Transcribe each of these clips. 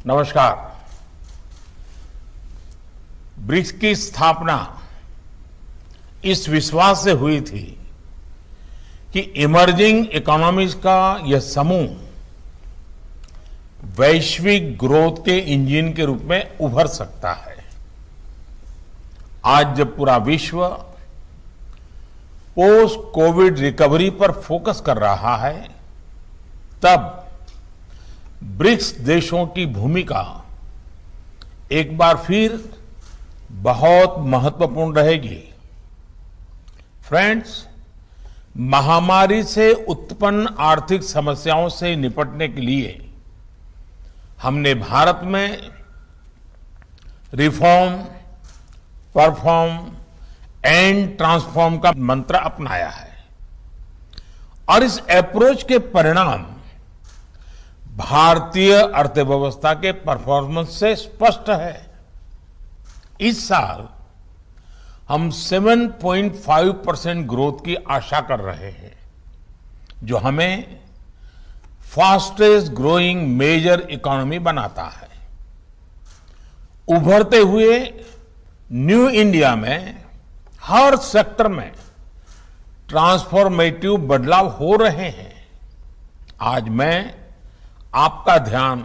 नमस्कार। ब्रिक्स की स्थापना इस विश्वास से हुई थी कि इमर्जिंग इकोनॉमीज का यह समूह वैश्विक ग्रोथ के इंजन के रूप में उभर सकता है। आज जब पूरा विश्व पोस्ट कोविड रिकवरी पर फोकस कर रहा है, तब ब्रिक्स देशों की भूमिका एक बार फिर बहुत महत्वपूर्ण रहेगी। फ्रेंड्स, महामारी से उत्पन्न आर्थिक समस्याओं से निपटने के लिए हमने भारत में रिफॉर्म, परफॉर्म एंड ट्रांसफॉर्म का मंत्र अपनाया है और इस अप्रोच के परिणाम भारतीय अर्थव्यवस्था के परफॉर्मेंस से स्पष्ट है। इस साल हम 7.5% ग्रोथ की आशा कर रहे हैं, जो हमें फास्टेस्ट ग्रोइंग मेजर इकोनॉमी बनाता है। उभरते हुए न्यू इंडिया में हर सेक्टर में ट्रांसफॉर्मेटिव बदलाव हो रहे हैं। आज मैं आपका ध्यान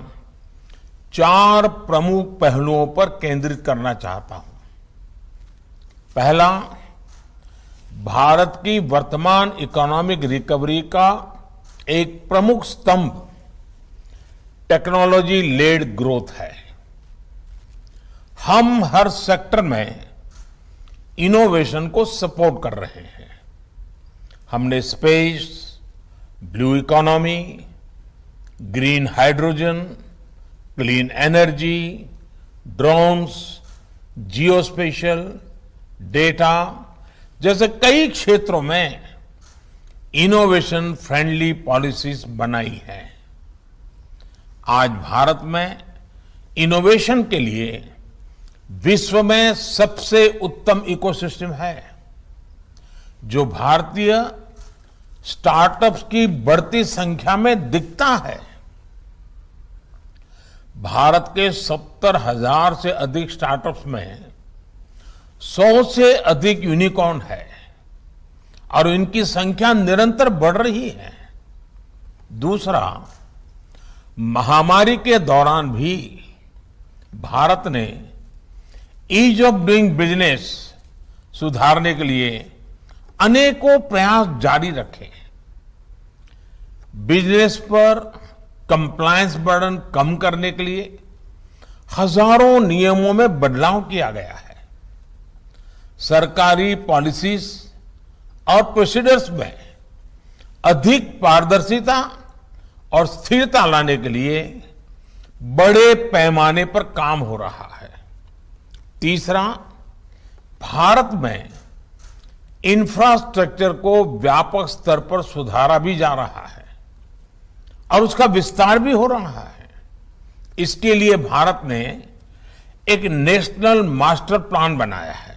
4 प्रमुख पहलुओं पर केंद्रित करना चाहता हूं। पहला, भारत की वर्तमान इकोनॉमिक रिकवरी का एक प्रमुख स्तंभ टेक्नोलॉजी लेड ग्रोथ है। हम हर सेक्टर में इनोवेशन को सपोर्ट कर रहे हैं। हमने space, blue economy, green hydrogen, clean energy, drones, geospatial, data जैसे कई क्षेत्रों में इनोवेशन फ्रेंडली पॉलिसीज बनाई है। आज भारत में इनोवेशन के लिए विश्व में सबसे उत्तम इकोसिस्टम है, जो भारतीय स्टार्टअप्स की बढ़ती संख्या में दिखता है। भारत के 70,000 से अधिक स्टार्टअप्स में 100 से अधिक यूनिकॉर्न है और इनकी संख्या निरंतर बढ़ रही है। दूसरा, महामारी के दौरान भी भारत ने ईज ऑफ डूइंग बिजनेस सुधारने के लिए अनेकों प्रयास जारी रखे। बिजनेस पर कंप्लायंस बर्डन कम करने के लिए हजारों नियमों में बदलाव किया गया है। सरकारी पॉलिसीज और प्रोसीडर्स में अधिक पारदर्शिता और स्थिरता लाने के लिए बड़े पैमाने पर काम हो रहा है। तीसरा, भारत में इंफ्रास्ट्रक्चर को व्यापक स्तर पर सुधारा भी जा रहा है और उसका विस्तार भी हो रहा है। इसके लिए भारत ने एक नेशनल मास्टर प्लान बनाया है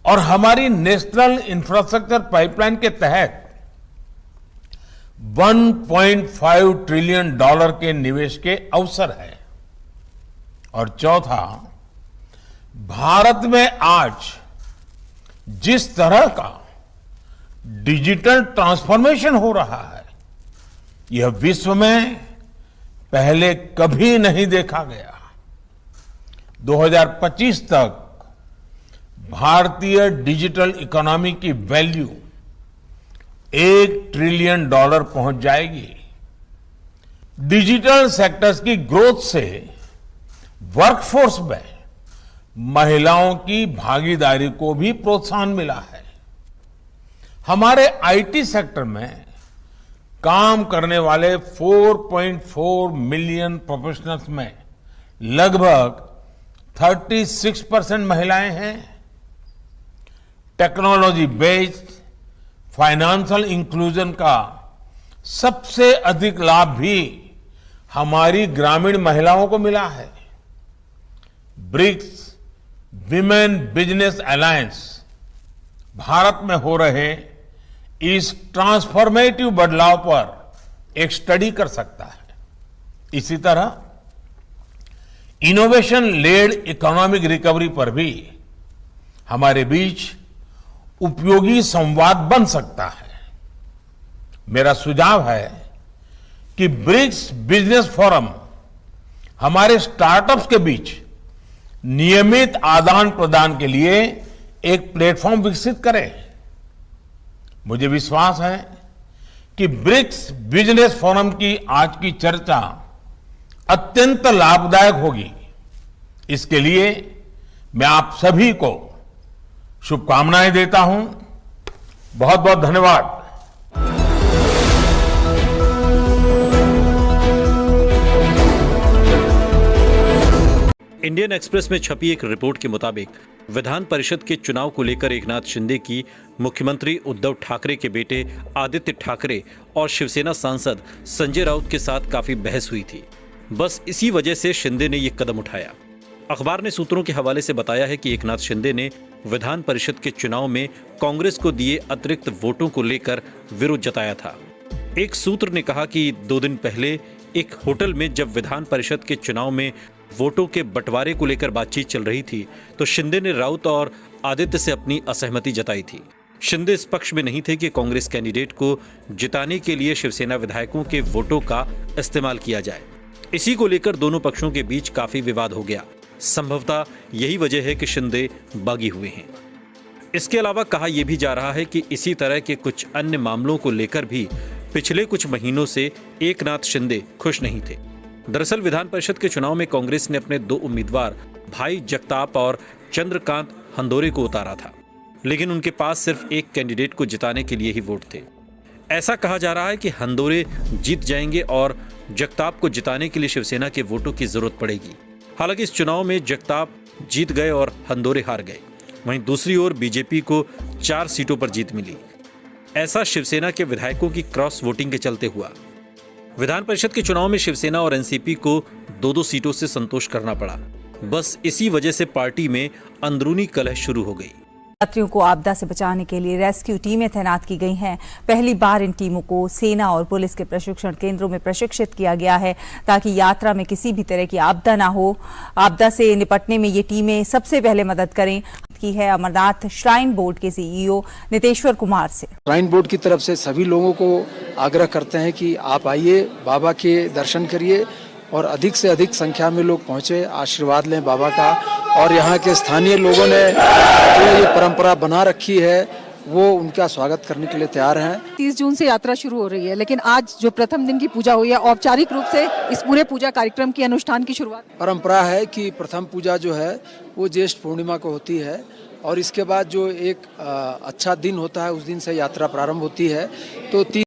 और हमारी नेशनल इंफ्रास्ट्रक्चर पाइपलाइन के तहत $1.5 ट्रिलियन के निवेश के अवसर है। और चौथा, भारत में आज जिस तरह का डिजिटल ट्रांसफॉर्मेशन हो रहा है, यह विश्व में पहले कभी नहीं देखा गया। 2025 तक भारतीय डिजिटल इकोनॉमी की वैल्यू $1 ट्रिलियन पहुंच जाएगी। डिजिटल सेक्टर्स की ग्रोथ से वर्कफोर्स में महिलाओं की भागीदारी को भी प्रोत्साहन मिला है। हमारे आईटी सेक्टर में काम करने वाले 4.4 मिलियन प्रोफेशनल्स में लगभग 36% महिलाएं हैं। टेक्नोलॉजी बेस्ड फाइनेंशियल इंक्लूजन का सबसे अधिक लाभ भी हमारी ग्रामीण महिलाओं को मिला है। BRICS women business alliance Bharat में हो रहे इस ट्रांसफॉर्मेटिव बदलाव पर एक स्टडी कर सकता है। इसी तरह इनोवेशन लेड इकोनॉमिक रिकवरी पर भी हमारे बीच उपयोगी संवाद बन सकता है। मेरा सुझाव है कि ब्रिक्स बिजनेस फोरम हमारे स्टार्टअप्स के बीच नियमित आदान प्रदान के लिए एक प्लेटफॉर्म विकसित करे। मुझे विश्वास है कि ब्रिक्स बिजनेस फोरम की आज की चर्चा अत्यंत लाभदायक होगी। इसके लिए मैं आप सभी को शुभकामनाएं देता हूं। बहुत बहुत धन्यवाद। इंडियन एक्सप्रेस में छपी एक रिपोर्ट के मुताबिक विधान परिषद के चुनाव को लेकर एकनाथ शिंदे की मुख्यमंत्री उद्धव ठाकरे के बेटे आदित्य ठाकरे और शिवसेना सांसद संजय राउत के साथ काफी बहस हुई थी। बस इसी वजह से शिंदे ने यह कदम उठाया। अखबार ने सूत्रों के हवाले से बताया है कि एकनाथ शिंदे ने विधान परिषद के चुनाव में कांग्रेस को दिए अतिरिक्त वोटों को लेकर विरोध जताया था। एक सूत्र ने कहा कि 2 दिन पहले एक होटल में जब विधान परिषद के चुनाव में वोटों के बंटवारे को लेकर बातचीत चल रही थी तो शिंदे ने राउत और आदित्य से अपनी असहमति जताई थी। शिंदे इस पक्ष में नहीं थे कि कांग्रेस कैंडिडेट को जिताने के लिए शिवसेना विधायकों के वोटों का इस्तेमाल किया जाए। इसी को लेकर दोनों पक्षों के बीच काफी विवाद हो गया। संभवतः यही वजह है कि शिंदे बागी हुए हैं। इसके अलावा कहा यह भी जा रहा है कि इसी तरह के कुछ अन्य मामलों को लेकर भी पिछले कुछ महीनों से एकनाथ शिंदे खुश नहीं थे। दरअसल विधान परिषद के चुनाव में कांग्रेस ने अपने 2 उम्मीदवार भाई जगताप और चंद्रकांत हंदोरे को उतारा था, लेकिन उनके पास सिर्फ एक कैंडिडेट को जिताने के लिए ही वोट थे। ऐसा कहा जा रहा है कि हंदोरे जीत जाएंगे और जगताप को जिताने के लिए शिवसेना के वोटों की जरूरत पड़ेगी। हालांकि इस चुनाव में जगताप जीत गए और हंदोरे हार गए। वहीं दूसरी ओर बीजेपी को 4 सीटों पर जीत मिली। ऐसा शिवसेना के विधायकों की क्रॉस वोटिंग के चलते हुआ। विधान परिषद के चुनाव में शिवसेना और एनसीपी को 2-2 सीटों से संतोष करना पड़ा। बस इसी वजह से पार्टी में अंदरूनी कलह शुरू हो गई। यात्रियों को आपदा से बचाने के लिए रेस्क्यू टीमें तैनात की गई हैं। पहली बार इन टीमों को सेना और पुलिस के प्रशिक्षण केंद्रों में प्रशिक्षित किया गया है ताकि यात्रा में किसी भी तरह की आपदा ना हो। आपदा से निपटने में ये टीमें सबसे पहले मदद करें की है अमरनाथ श्राइन बोर्ड के सीईओ नितेश्वर कुमार से। श्राइन बोर्ड की तरफ से सभी लोगों को आग्रह करते हैं कि आप आइए, बाबा के दर्शन करिए और अधिक से अधिक संख्या में लोग पहुंचे, आशीर्वाद लें बाबा का। और यहाँ के स्थानीय लोगों ने जो ये परंपरा बना रखी है वो उनका स्वागत करने के लिए तैयार हैं। 30 जून से यात्रा शुरू हो रही है, लेकिन आज जो प्रथम दिन की पूजा हुई है, औपचारिक रूप से इस पूरे पूजा कार्यक्रम की अनुष्ठान की शुरुआत। परंपरा है कि प्रथम पूजा जो है वो ज्येष्ठ पूर्णिमा को होती है और इसके बाद जो एक अच्छा दिन होता है उस दिन से यात्रा प्रारंभ होती है। तो